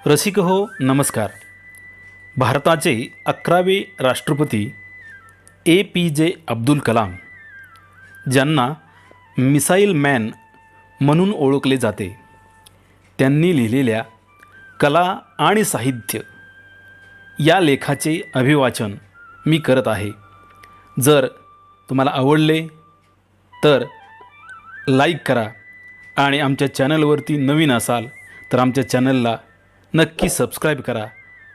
रसिक हो नमस्कार. भारताचे 11वे राष्ट्रपती APJ अब्दुल कलाम, ज्यांना मिसाईल मॅन म्हणून ओळखले जाते, त्यांनी लिहिलेल्या कला आणि साहित्य या लेखाचे अभिवाचन मी करत आहे. जर तुम्हाला आवडले तर लाईक करा आणि आमच्या चॅनलवरती नवीन असाल तर आमच्या चॅनलला नक्की सबस्क्राईब करा.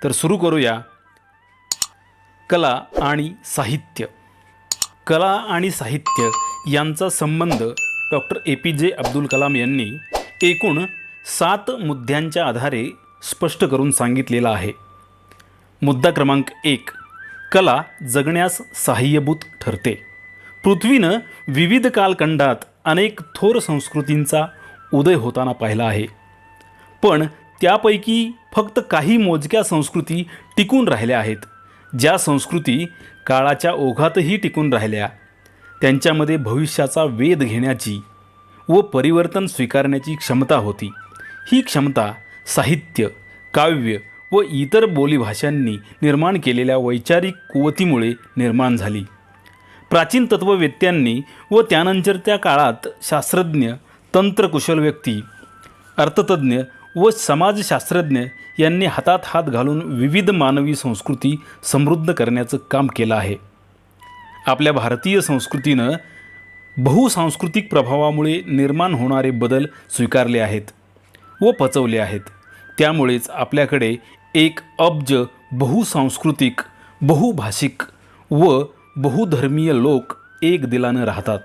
तर सुरू करूया. कला आणि साहित्य. कला आणि साहित्य यांचा संबंध डॉक्टर APJ अब्दुल कलाम यांनी एकूण 7 मुद्द्यांच्या आधारे स्पष्ट करून सांगितलेला आहे. मुद्दा क्रमांक 1. कला जगण्यास सहाय्यभूत ठरते. पृथ्वीनं विविध कालखंडात अनेक थोर संस्कृतींचा उदय होताना पाहिला आहे, पण त्यापैकी फक्त काही मोजक्या संस्कृती टिकून राहिल्या आहेत. ज्या संस्कृती काळाच्या ओघातही टिकून राहिल्या, त्यांच्यामध्ये भविष्याचा वेध घेण्याची व परिवर्तन स्वीकारण्याची क्षमता होती. ही क्षमता साहित्य, काव्य व इतर बोलीभाषांनी निर्माण केलेल्या वैचारिक कुवतीमुळे निर्माण झाली. प्राचीन तत्त्ववेत्यांनी व त्यानंतरच्या काळात शास्त्रज्ञ, तंत्रकुशल व्यक्ती, अर्थतज्ञ व समाजशास्त्रज्ञ यांनी हातात हात घालून विविध मानवी संस्कृती समृद्ध करण्याचं काम केलं आहे. आपल्या भारतीय संस्कृतीनं बहुसांस्कृतिक प्रभावामुळे निर्माण होणारे बदल स्वीकारले आहेत व पचवले आहेत. त्यामुळेच आपल्याकडे 1 अब्ज बहुसांस्कृतिक, बहुभाषिक व बहुधर्मीय लोक एक दिलानं राहतात.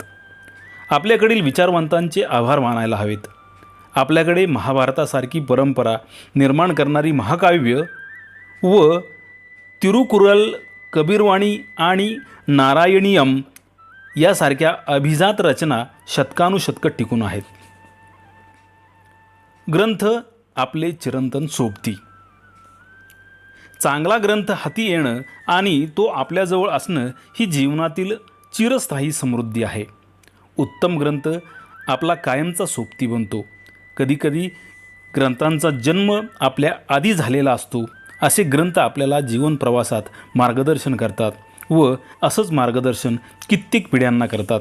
आपल्याकडील विचारवंतांचे आभार मानायला हवेत. आपल्याकडे महाभारतासारखी परंपरा निर्माण करणारी महाकाव्य व तिरुकुरल, कबीरवाणी आणि नारायणीयम यासारख्या अभिजात रचना शतकानुशतकं टिकून आहेत. ग्रंथ आपले चिरंतन सोबती. चांगला ग्रंथ हाती येणं आणि तो आपल्याजवळ असणं ही जीवनातील चिरस्थायी समृद्धी आहे. उत्तम ग्रंथ आपला कायमचा सोबती बनतो. कधीकधी ग्रंथांचा जन्म आपल्या आधी झालेला असतो. असे ग्रंथ आपल्याला जीवन प्रवासात मार्गदर्शन करतात व असंच मार्गदर्शन कित्येक पिढ्यांना करतात.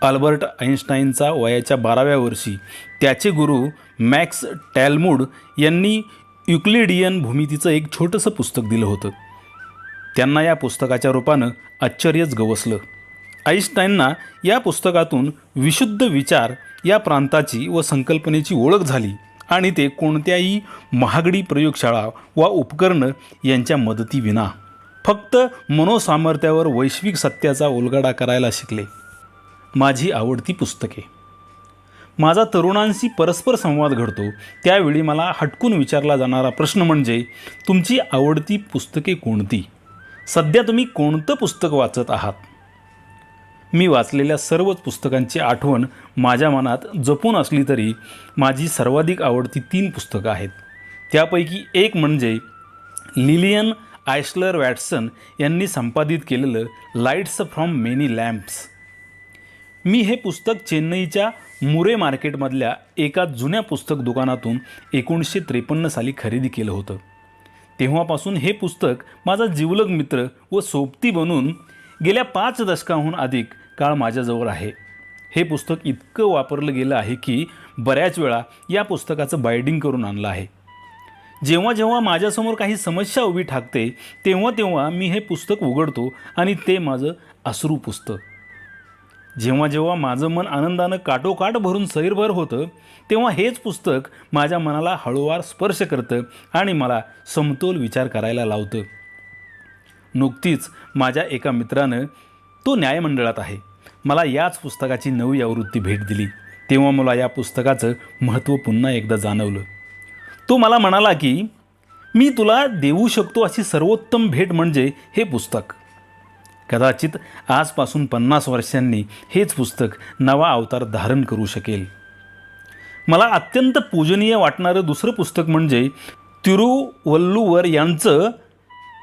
अल्बर्ट आइन्स्टाईनचा वयाच्या 12व्या वर्षी त्याचे गुरु मॅक्स टॅलमुड यांनी युक्लिडियन भूमितीचं एक छोटंसं पुस्तक दिलं होतं. त्यांना या पुस्तकाच्या रूपानं आश्चर्यच गवसलं. आइन्स्टाईनना या पुस्तकातून विशुद्ध विचार या प्रांताची व संकल्पनेची ओळख झाली आणि ते कोणत्याही महागडी प्रयोगशाळा वा उपकरणं यांच्या मदतीविना फक्त मनोसामर्थ्यावर वैश्विक सत्याचा उलगडा करायला शिकले. माझी आवडती पुस्तके. माझा तरुणांशी परस्पर संवाद घडतो त्यावेळी मला हटकून विचारला जाणारा प्रश्न म्हणजे, तुमची आवडती पुस्तके कोणती? सध्या तुम्ही कोणतं पुस्तक वाचत आहात? मी वाचलेल्या सर्वच पुस्तकांची आठवण माझ्या मनात जपून असली तरी माझी सर्वाधिक आवडती 3 पुस्तकं आहेत. त्यापैकी एक म्हणजे लिलियन आयस्लर वॅटसन यांनी संपादित केलेलं लाईट्स फ्रॉम मेनी लॅम्प्स. मी हे पुस्तक चेन्नईच्या मुरे मार्केटमधल्या एका जुन्या पुस्तक दुकानातून 1953 साली खरेदी केलं होतं. तेव्हापासून हे पुस्तक माझा जिवलग मित्र व सोबती बनून गेल्या 5 दशकाहून अधिक काळ माझ्याजवळ आहे. हे पुस्तक इतकं वापरलं गेलं आहे की बऱ्याच वेळा या पुस्तकाचं बाइंडिंग करून आणलं आहे. जेव्हा जेव्हा माझ्यासमोर काही समस्या उभी ठाकते तेव्हा तेव्हा मी हे पुस्तक उघडतो आणि ते माझं अश्रू पुसतं. जेव्हा जेव्हा माझं मन आनंदानं काठोकाठ भरून सैरभर होतं तेव्हा हेच पुस्तक माझ्या मनाला हळूवार स्पर्श करतं आणि मला समतोल विचार करायला लावतं. नुकतीच माझ्या एका मित्रानं, तो न्यायमंडळात आहे, मला याच पुस्तकाची 9वी आवृत्ती भेट दिली. तेव्हा मला या पुस्तकाचं महत्त्व पुन्हा एकदा जाणवलं. तो मला म्हणाला की मी तुला देऊ शकतो अशी सर्वोत्तम भेट म्हणजे हे पुस्तक. कदाचित आजपासून 50 वर्षांनी हेच पुस्तक नवा अवतार धारण करू शकेल. मला अत्यंत पूजनीय वाटणारं दुसरं पुस्तक म्हणजे तिरुवल्लुवर यांचं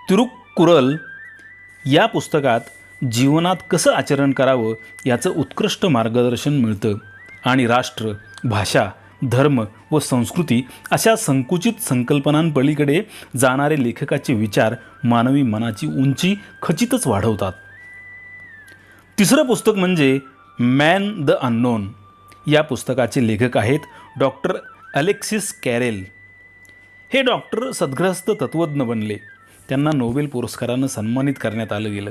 तिरुकुरल. या पुस्तकात जीवनात कसं आचरण करावं याचं उत्कृष्ट मार्गदर्शन मिळतं आणि राष्ट्र, भाषा धर्म व संस्कृती अशा संकुचित संकल्पनांपलीकडे जाणारे लेखकाचे विचार मानवी मनाची उंची खचितच वाढवतात. तिसरं पुस्तक म्हणजे मॅन द अननोन. या पुस्तकाचे लेखक आहेत डॉक्टर अलेक्सिस कॅरेल. हे डॉक्टर सद्ग्रस्त तत्त्वज्ञ बनले. त्यांना नोबेल पुरस्कारानं सन्मानित करण्यात आलं गेलं.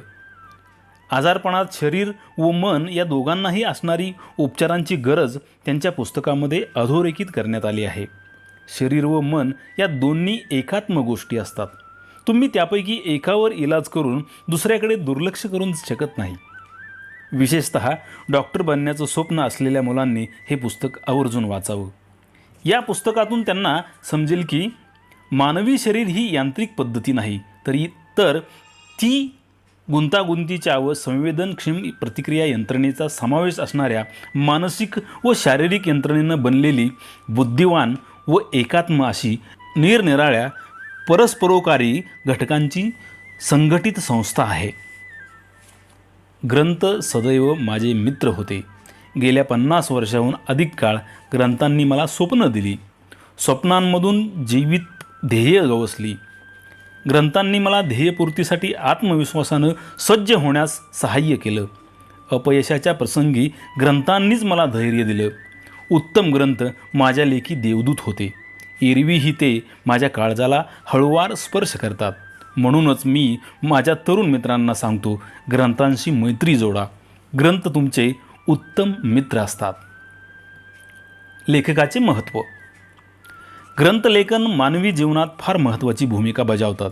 आजारपणात शरीर व मन या दोघांनाही असणारी उपचारांची गरज त्यांच्या पुस्तकामध्ये अधोरेखित करण्यात आली आहे. शरीर व मन या दोन्ही एकात्म गोष्टी असतात. तुम्ही त्यापैकी एकावर इलाज करून दुसऱ्याकडे दुर्लक्ष करून शकत नाही. विशेषतः डॉक्टर बनण्याचं स्वप्न असलेल्या मुलांनी हे पुस्तक आवर्जून वाचावं. या पुस्तकातून त्यांना समजेल की मानवी शरीर ही यांत्रिक पद्धती नाही, तर ती गुंतागुंतीच्या व संवेदनक्षम प्रतिक्रिया यंत्रणेचा समावेश असणाऱ्या मानसिक व शारीरिक यंत्रणेनं बनलेली बुद्धिवान व एकात्म अशी निरनिराळ्या परस्परोकारी घटकांची संघटित संस्था आहे. ग्रंथ सदैव माझे मित्र होते. गेल्या 50 वर्षाहून अधिक काळ ग्रंथांनी मला स्वप्न दिली. स्वप्नांमधून जीवित ध्येय गवसली. ग्रंथांनी मला ध्येयपूर्तीसाठी आत्मविश्वासानं सज्ज होण्यास सहाय्य केलं. अपयशाच्या प्रसंगी ग्रंथांनीच मला धैर्य दिलं. उत्तम ग्रंथ माझ्या लेखी देवदूत होते. एरवीही ते माझ्या काळजाला हळूवार स्पर्श करतात. म्हणूनच मी माझ्या तरुण मित्रांना सांगतो, ग्रंथांशी मैत्री जोडा. ग्रंथ तुमचे उत्तम मित्र असतात. लेखकाचे महत्त्व. ग्रंथलेखन मानवी जीवनात फार महत्त्वाची भूमिका बजावतात.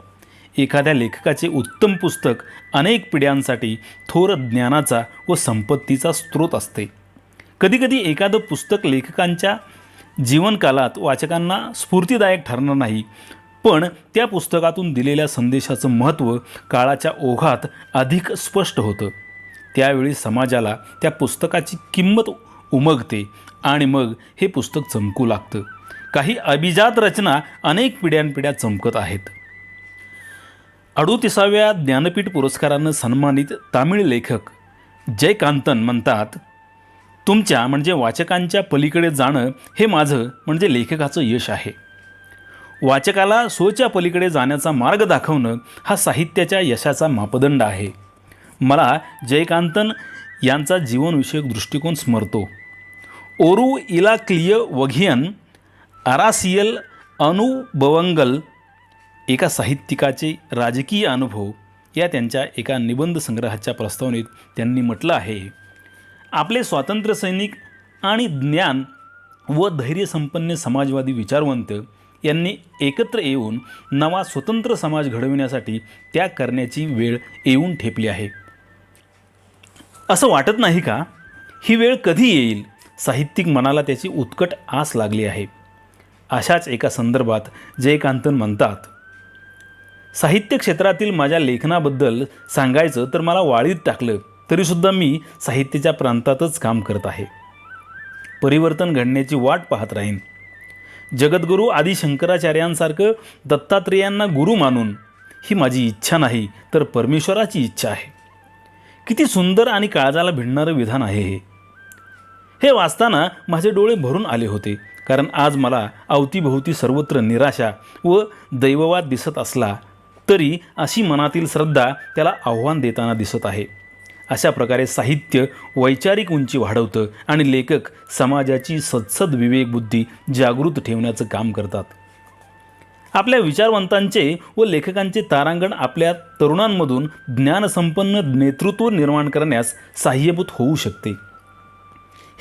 एखाद्या लेखकाचे उत्तम पुस्तक अनेक पिढ्यांसाठी थोर ज्ञानाचा व संपत्तीचा स्रोत असते. कधीकधी एखादं पुस्तक लेखकांच्या जीवनकालात वाचकांना स्फूर्तिदायक ठरणार नाही, पण त्या पुस्तकातून दिलेल्या संदेशाचं महत्त्व काळाच्या ओघात अधिक स्पष्ट होतं. त्यावेळी समाजाला त्या पुस्तकाची किंमत उमगते आणि मग हे पुस्तक चमकू लागतं. काही अभिजात रचना अनेक पिढ्यानपिढ्या चमकत आहेत. 38व्या ज्ञानपीठ पुरस्कारानं सन्मानित तामिळ लेखक जयकांतन म्हणतात, तुमच्या म्हणजे वाचकांच्या पलीकडे जाणं हे माझं म्हणजे लेखकाचं यश आहे. वाचकाला स्वच्या पलीकडे जाण्याचा मार्ग दाखवणं हा साहित्याच्या यशाचा मापदंड आहे. मला जयकांतन यांचा जीवनविषयक दृष्टिकोन स्मरतो. ओरू इला क्लिय वघियन आरासियल अनुभवंगल, एका साहित्यिकाचे राजकीय अनुभव, या त्यांच्या एका निबंध संग्रहाच्या प्रस्तावनेत त्यांनी म्हटलं आहे, आपले स्वातंत्र्य सैनिक आणि ज्ञान व धैर्यसंपन्न समाजवादी विचारवंत यांनी एकत्र येऊन नवा स्वतंत्र समाज घडविण्यासाठी त्याग करण्याची वेळ येऊन ठेपली आहे. असं वाटत नाही का? ही वेळ कधी येईल? साहित्यिक मनाला त्याची उत्कट आस लागली आहे. अशाच एका संदर्भात जयकांतन म्हणतात, साहित्य क्षेत्रातील माझ्या लेखनाबद्दल सांगायचं तर मला वाळीत टाकलं तरीसुद्धा मी साहित्याच्या प्रांतातच काम करत आहे. परिवर्तन घडण्याची वाट पाहत राहीन. जगद्गुरू आदी शंकराचार्यांसारखं दत्तात्रेयांना गुरु मानून, ही माझी इच्छा नाही तर परमेश्वराची इच्छा आहे. किती सुंदर आणि काळजाला भिडणारं विधान आहे हे. हे वाचताना माझे डोळे भरून आले होते, कारण आज मला अवतीभोवती सर्वत्र निराशा व दैववाद दिसत असला तरी अशी मनातील श्रद्धा त्याला आव्हान देताना दिसत आहे. अशा प्रकारे साहित्य वैचारिक उंची वाढवतं आणि लेखक समाजाची सदसद विवेकबुद्धी जागृत ठेवण्याचं काम करतात. आपल्या विचारवंतांचे व लेखकांचे तारांगण आपल्या तरुणांमधून ज्ञानसंपन्न नेतृत्व निर्माण करण्यास सहाय्यभूत होऊ शकते.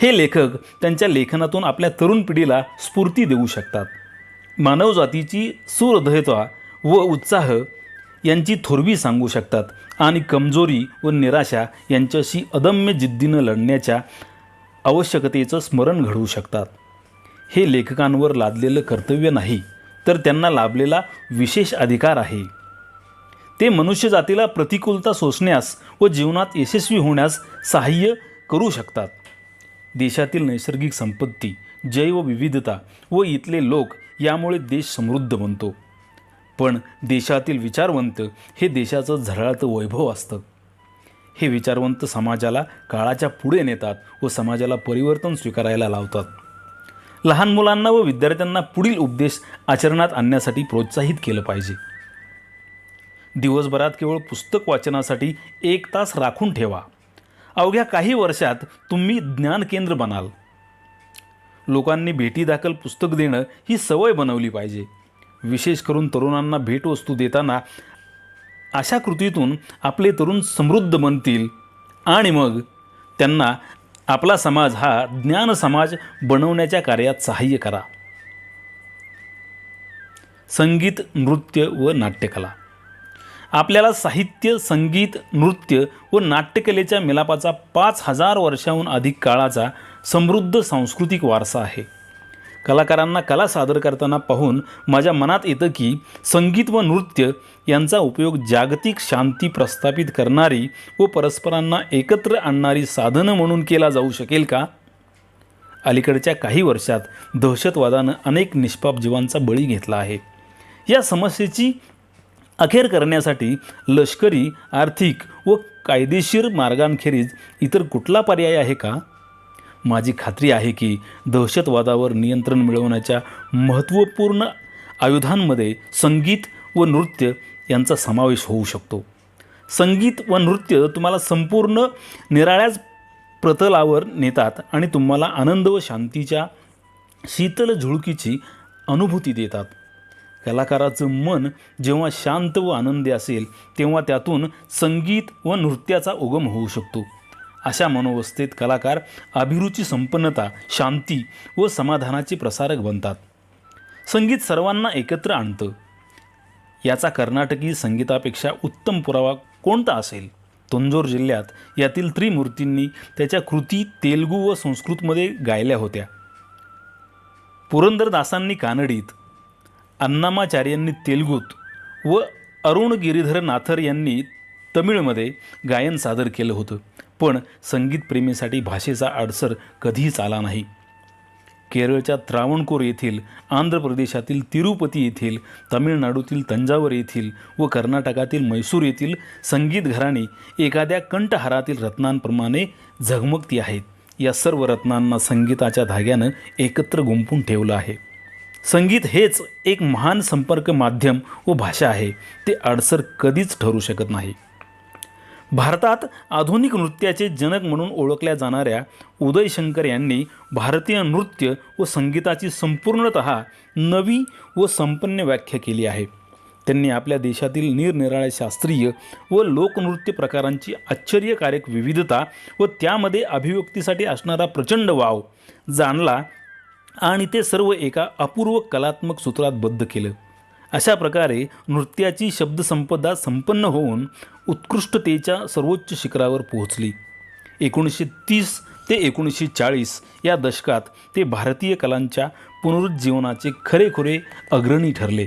हे लेखक त्यांच्या लेखनातून आपल्या तरुण पिढीला स्फूर्ती देऊ शकतात. मानवजातीची सुहृदयता व उत्साह यांची थोरवी सांगू शकतात आणि कमजोरी व निराशा यांच्याशी अदम्य जिद्दीनं लढण्याच्या आवश्यकतेचं स्मरण घडवू शकतात. हे लेखकांवर लादलेलं कर्तव्य नाही, तर त्यांना लाभलेला विशेष अधिकार आहे. ते मनुष्यजातीला प्रतिकूलता सोसण्यास व जीवनात यशस्वी होण्यास सहाय्य करू शकतात. देशातील नैसर्गिक संपत्ती, जैवविविधता व इथले लोक यामुळे देश समृद्ध बनतो. पण देशातील विचारवंत हे देशाचं झळाळतं वैभव असतं. हे विचारवंत समाजाला काळाच्या पुढे नेतात व समाजाला परिवर्तन स्वीकारायला लावतात. लहान मुलांना व विद्यार्थ्यांना पुढील उपदेश आचरणात आणण्यासाठी प्रोत्साहित केलं पाहिजे. दिवसभरात केवळ पुस्तक वाचनासाठी 1 तास राखून ठेवा. अवघ्या काही वर्षात तुम्ही ज्ञान केंद्र बनाल. लोकांनी भेटीदाखल पुस्तक देणं ही सवय बनवली पाहिजे. विशेष करून तरुणांना भेटवस्तू देताना अशा कृतीतून आपले तरुण समृद्ध बनतील आणि मग त्यांना आपला समाज हा ज्ञान समाज बनवण्याच्या कार्यात सहाय्य करा. संगीत, नृत्य व नाट्यकला. आपल्याला साहित्य, संगीत, नृत्य व नाट्यकलेच्या मिलापाचा 5000 वर्षांहून अधिक काळाचा समृद्ध सांस्कृतिक वारसा आहे. कलाकारांना कला सादर करताना पाहून माझ्या मनात येतं की संगीत व नृत्य यांचा उपयोग जागतिक शांती प्रस्थापित करणारी व परस्परांना एकत्र आणणारी साधनं म्हणून केला जाऊ शकेल का? अलीकडच्या काही वर्षात दहशतवादानं अनेक निष्पाप जीवांचा बळी घेतला आहे. या समस्येची अखेर करण्यासाठी लष्करी, आर्थिक व कायदेशीर मार्गांखेरीज इतर कुठला पर्याय आहे का? माझी खात्री आहे की दहशतवादावर नियंत्रण मिळवण्याच्या महत्त्वपूर्ण आयुधांमध्ये संगीत व नृत्य यांचा समावेश होऊ शकतो. संगीत व नृत्य तुम्हाला संपूर्ण निराळ्याच प्रतलावर नेतात आणि तुम्हाला आनंद व शांतीच्या शीतल झुळकीची अनुभूती देतात. कलाकाराचं मन जेव्हा शांत व आनंदी असेल तेव्हा त्यातून संगीत व नृत्याचा उगम होऊ शकतो. अशा मनोवस्थेत कलाकार अभिरुची संपन्नता, शांती व समाधानाचे प्रसारक बनतात. संगीत सर्वांना एकत्र आणतं. याचा कर्नाटकी संगीतापेक्षा उत्तम पुरावा कोणता असेल? तंजोर जिल्ह्यात यातील त्रिमूर्तींनी त्याच्या कृती तेलुगू व संस्कृतमध्ये गायल्या होत्या. पुरंदरदासांनी कानडीत, अण्णामाचार्यांनी तेलुगूत व अरुण गिरीधर नाथर यांनी तमिळमध्ये गायन सादर केलं होतं. पण संगीतप्रेमीसाठी भाषेचा अडसर कधीच आला नाही. केरळच्या त्रावणकोर येथील, आंध्र प्रदेशातील तिरुपती येथील, तमिळनाडूतील तंजावर येथील व कर्नाटकातील मैसूर येथील संगीत घराणी एखाद्या कंठहारातील रत्नांप्रमाणे झगमगती आहेत. या सर्व रत्नांना संगीताच्या धाग्यानं एकत्र गुंफून ठेवलं आहे. संगीत हेच एक महान संपर्क माध्यम व भाषा आहे. ते अडसर कधीच ठरू शकत नाही. भारतात आधुनिक नृत्याचे जनक म्हणून ओळखल्या जाणाऱ्या उदय शंकर यांनी भारतीय नृत्य व संगीताची संपूर्णतः नवी व संपन्न व्याख्या केली आहे. त्यांनी आपल्या देशातील निरनिराळ्या शास्त्रीय व लोकनृत्य प्रकारांची आश्चर्यकारक विविधता व त्यामध्ये अभिव्यक्तीसाठी असणारा प्रचंड वाव जाणला आणि ते सर्व एका अपूर्व कलात्मक सूत्रात बद्ध केलं. अशा प्रकारे नृत्याची शब्दसंपदा संपन्न होऊन उत्कृष्टतेच्या सर्वोच्च शिखरावर पोहोचली. 1930 ते 1940 या दशकात ते भारतीय कलांच्या पुनरुज्जीवनाचे खरेखुरे अग्रणी ठरले.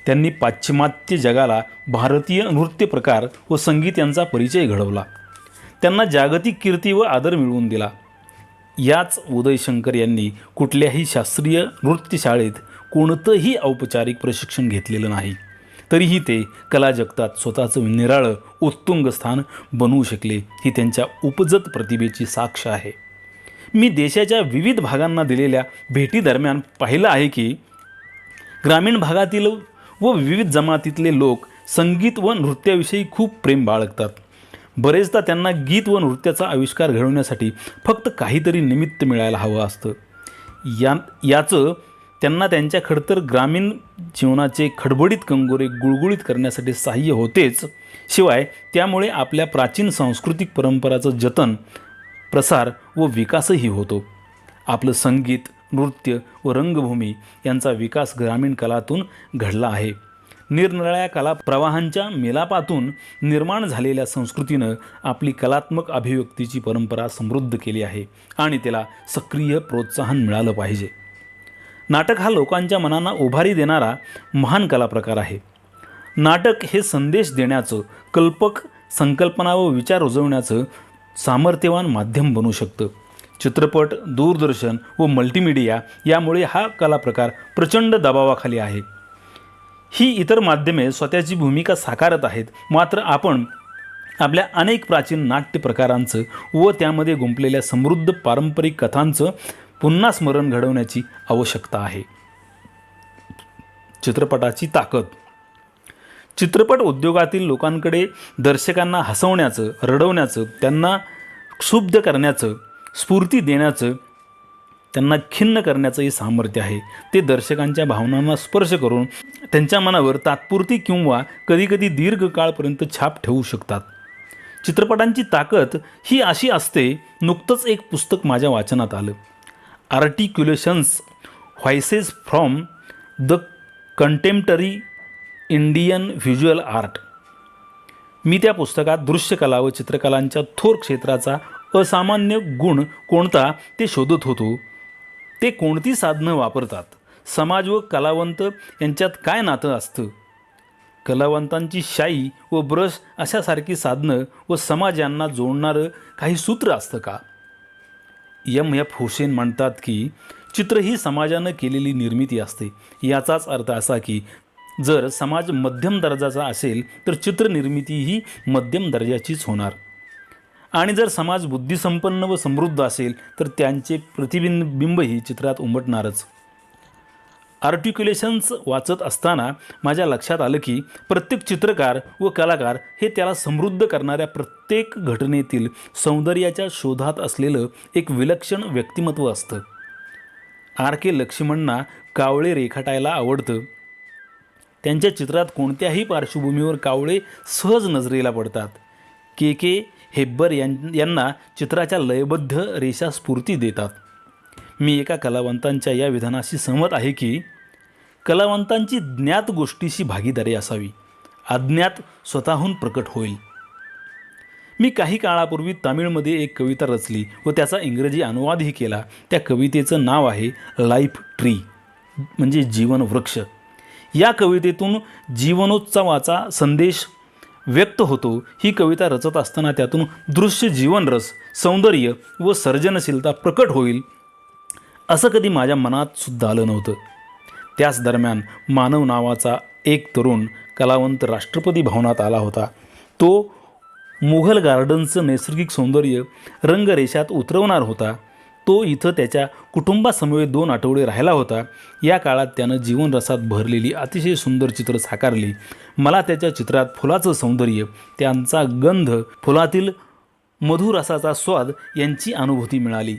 त्यांनी पाश्चिमात्य जगाला भारतीय नृत्य प्रकार व संगीत यांचा परिचय घडवला. त्यांना जागतिक कीर्ती व आदर मिळवून दिला. याच उदय शंकर यांनी कुठल्याही शास्त्रीय नृत्यशाळेत कोणतंही औपचारिक प्रशिक्षण घेतलेलं नाही. तरीही ते कला जगतात स्वतःचं निराळं उत्तुंग स्थान बनवू शकले. ही त्यांच्या उपजत प्रतिभेची साक्ष आहे. मी देशाच्या विविध भागांना दिलेल्या भेटीदरम्यान पाहिलं आहे की ग्रामीण भागातील व विविध जमातीतले लोक संगीत व नृत्याविषयी खूप प्रेम बाळगतात. बरेचदा त्यांना गीत व नृत्याचा आविष्कार घडवण्यासाठी फक्त काहीतरी निमित्त मिळायला हवं असतं. याचं त्यांना त्यांच्या खडतर ग्रामीण जीवनाचे खडबडीत कंगोरे गुळगुळीत करण्यासाठी सहाय्य होतेच, शिवाय त्यामुळे आपल्या प्राचीन सांस्कृतिक परंपराचं जतन, प्रसार व विकासही होतो. आपलं संगीत, नृत्य व रंगभूमी यांचा विकास ग्रामीण कलातून घडला आहे. निरनिराळ्या कला प्रवाहांच्या मिलापातून निर्माण झालेल्या संस्कृतीनं आपली कलात्मक अभिव्यक्तीची परंपरा समृद्ध केली आहे आणि त्याला सक्रिय प्रोत्साहन मिळालं पाहिजे. नाटक हा लोकांच्या मनांना उभारी देणारा महान कला प्रकार आहे. नाटक हे संदेश देण्याचं, कल्पक संकल्पना व विचार रुजवण्याचं सामर्थ्यवान माध्यम बनू शकतं. चित्रपट, दूरदर्शन व मल्टीमीडिया यामुळे हा कला प्रकार प्रचंड दबावाखाली आहे. ही इतर माध्यमे स्वतःची भूमिका साकारत आहेत, मात्र आपण आपल्या अनेक प्राचीन नाट्य प्रकारांचं व त्यामध्ये गुंफलेल्या समृद्ध पारंपरिक कथांचं पुन्हा स्मरण घडवण्याची आवश्यकता आहे. चित्रपटाची ताकद. चित्रपट उद्योगातील लोकांकडे दर्शकांना हसवण्याचं, रडवण्याचं, त्यांना क्षुब्ध करण्याचं, स्फूर्ती देण्याचं, त्यांना खिन्न करण्याचं हे सामर्थ्य आहे. ते दर्शकांच्या भावनांना स्पर्श करून त्यांच्या मनावर तात्पुरती किंवा कधीकधी दीर्घकाळपर्यंत छाप ठेवू शकतात. चित्रपटांची ताकद ही अशी असते. नुकतंच एक पुस्तक माझ्या वाचनात आलं, articulations voices from the contemporary Indian visual art. मी त्या पुस्तकात दृश्यकला व चित्रकलांच्या थोर क्षेत्राचा असामान्य गुण कोणता ते शोधत होतो. ते कोणती साधनं वापरतात, समाज व कलावंत यांच्यात काय नातं असतं, कलावंतांची शाई व ब्रश अशासारखी साधनं व समाज यांना जोडणारं काही सूत्र असतं का. M.F. हुसेन म्हणतात की चित्र ही समाजानं केलेली निर्मिती असते. याचाच अर्थ असा की जर समाज मध्यम दर्जाचा असेल तर चित्रनिर्मिती ही मध्यम दर्जाचीच होणार, आणि जर समाज बुद्धिसंपन्न व समृद्ध असेल तर त्यांचे प्रतिबिंबही चित्रात उमटणारच. आर्टिक्युलेशन्स वाचत असताना माझ्या लक्षात आलं की प्रत्येक चित्रकार व कलाकार हे त्याला समृद्ध करणाऱ्या प्रत्येक घटनेतील सौंदर्याच्या शोधात असलेलं एक विलक्षण व्यक्तिमत्व असतं. R.K. लक्ष्मणना कावळे रेखाटायला आवडतं. त्यांच्या चित्रात कोणत्याही पार्श्वभूमीवर कावळे सहज नजरेला पडतात. K.K. हेब्बर यांना चित्राच्या लयबद्ध रेषा स्फूर्ती देतात. मी एका कलावंतांच्या या विधानाशी सहमत आहे की कलावंतांची ज्ञात गोष्टीशी भागीदारी असावी, अज्ञात स्वतःहून प्रकट होईल. मी काही काळापूर्वी तमिळमध्ये एक कविता रचली व त्याचा इंग्रजी अनुवादही केला. त्या कवितेचं नाव आहे लाईफ ट्री, म्हणजे जीवन वृक्ष. या कवितेतून जीवनोत्सवाचा संदेश व्यक्त होतो. ही कविता रचत असताना त्यातून दृश्य जीवनरस, सौंदर्य व सर्जनशीलता प्रकट होईल असं कधी माझ्या मनात सुद्धा आलं नव्हतं. त्याच दरम्यान मानव नावाचा एक तरुण कलावंत राष्ट्रपती भवनात आला होता. तो मुघल गार्डनचं नैसर्गिक सौंदर्य रंगरेषात उतरवणार होता. तो इथं त्याच्या कुटुंबासमवेत 2 आठवडे राहिला होता. या काळात त्यानं जीवनरसात भरलेली अतिशय सुंदर चित्र साकारली. मला त्याच्या चित्रात फुलाचं सौंदर्य, त्यांचा गंध, फुलातील मधुरसाचा स्वाद यांची अनुभूती मिळाली.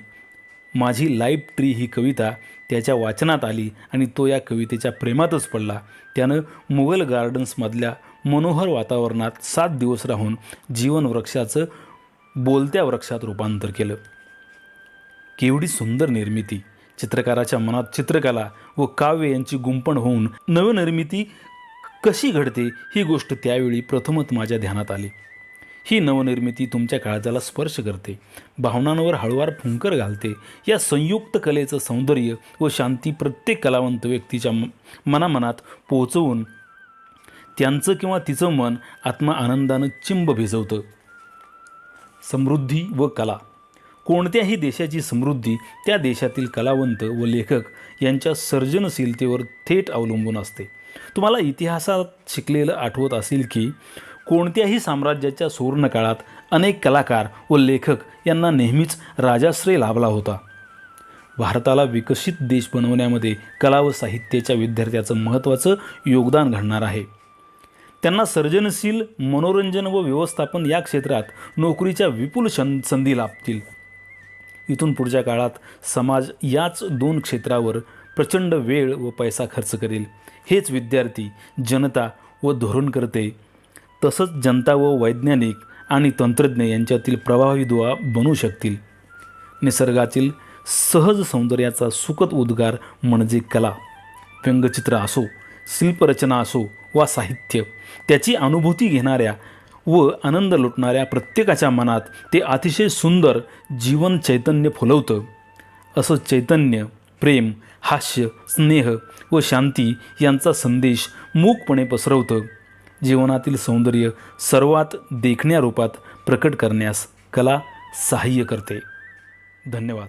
माझी लाईफ ट्री ही कविता त्याच्या वाचनात आली आणि तो या कवितेच्या प्रेमातच पडला. त्यानं मुघल गार्डन्समधल्या मनोहर वातावरणात 7 दिवस राहून जीवनवृक्षाचं बोलत्या वृक्षात रूपांतर केलं. केवढी सुंदर निर्मिती. चित्रकाराच्या मनात चित्रकला व काव्य यांची गुंफण होऊन नवनिर्मिती कशी घडते ही गोष्ट त्यावेळी प्रथमच माझ्या ध्यानात आली. ही नवनिर्मिती तुमच्या काळजाला स्पर्श करते, भावनांवर हळूवार फुंकर घालते. या संयुक्त कलेचं सौंदर्य व शांती प्रत्येक कलावंत व्यक्तीच्या मनामनात पोहोचवून त्यांचं किंवा तिचं मन आत्मा आनंदानं चिंब भिजवतं. समृद्धी व कला. कोणत्याही देशाची समृद्धी त्या देशातील कलावंत व लेखक यांच्या सर्जनशीलतेवर थेट अवलंबून असते. तुम्हाला इतिहासात शिकलेलं आठवत असेल की कोणत्याही साम्राज्याच्या सुवर्णकाळात अनेक कलाकार व लेखक यांना नेहमीच राजाश्रय लाभला होता. भारताला विकसित देश बनवण्यामध्ये कला व साहित्याच्या विद्यार्थ्याचं महत्त्वाचं योगदान घडणार आहे. त्यांना सर्जनशील, मनोरंजन व व्यवस्थापन या क्षेत्रात नोकरीच्या विपुल संधी लाभतील. इथून पुढच्या काळात समाज याच 2 क्षेत्रावर प्रचंड वेळ व पैसा खर्च करेल. हेच विद्यार्थी, जनता व धोरणकर्ते तसंच जनता व वैज्ञानिक आणि तंत्रज्ञ यांच्यातील प्रभावी दुवा बनू शकतील. निसर्गातील सहज सौंदर्याचा सुखद उद्गार म्हणजे कला. व्यंगचित्र असो, शिल्परचना असो वा साहित्य, त्याची अनुभूती घेणाऱ्या व आनंद लुटणाऱ्या प्रत्येकाच्या मनात ते अतिशय सुंदर जीवन चैतन्य फुलवतं. असं चैतन्य, प्रेम, हास्य, स्नेह व शांती यांचा संदेश मूकपणे पसरवतं. जीवनातील सौंदर्य सर्वात देखण्या रूपात प्रकट करण्यास कला सहाय्य करते. धन्यवाद.